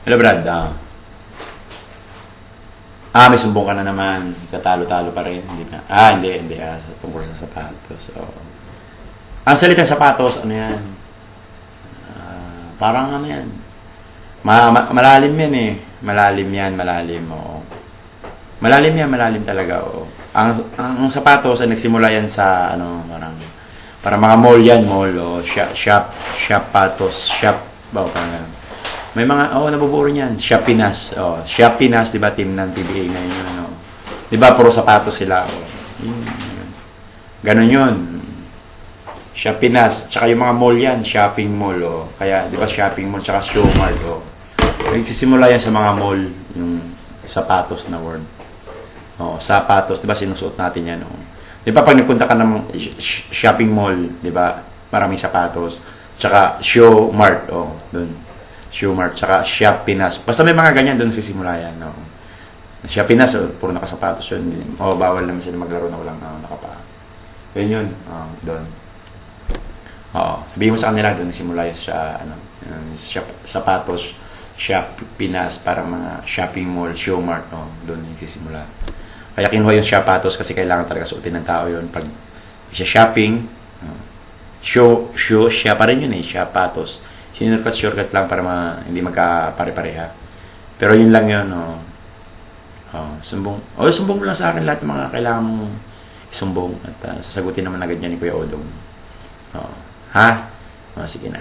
Hello, Brad. May sumbong ka na naman. Katalo-talo pa rin. Hindi na. Hindi. Tungkol sa sapatos. So, ang salitang sapatos, ano yan? Parang ano yan? Malalim yan eh. Malalim yan, malalim. Oo. Malalim yan, malalim talaga. Oo. Ang sapatos, nagsimula yan sa, ano, parang mga mall yan, mall. O, shop patos, shop. Parang ganun. May mga, nabuburo niyan. Shop Pinas. Shop Pinas, di ba, team ng PBA ngayon yun, no? Di ba, puro sapatos sila. Ganun yun. Shop Pinas. Tsaka yung mga mall yan, shopping mall, Kaya, di ba, shopping mall, tsaka show mart, nagsisimula yan sa mga mall, yung sapatos na word. Sapatos, di ba, sinusuot natin yan, Di ba, pag nagpunta ka ng shopping mall, di ba, maraming sapatos. Tsaka show mart, dun. Shoe Mart, tsaka Shop Pinas. Basta may mga ganyan doon sisimula yan. No? Shop Pinas, puro nakasapatos yun. Bawal naman sila maglaro na walang nakapa. Yun. Doon. Sabihin mo sa kanila doon nagsimula yun sa sapatos, Shop Pinas, para mga shopping mall, Show Mart. Doon nagsisimula. Kaya kinuha yung sapatos kasi kailangan talaga suotin ng tao yun. Pag siya shopping, siya pa rin yun sapatos. Shortcut lang para hindi magka-pare-pareha. Pero yun lang yun, sumbong. Sumbong mo lang sa akin lahat ng mga kailangan mong isumbong at sasagutin naman agad yan ni Kuya Odong. Sige na.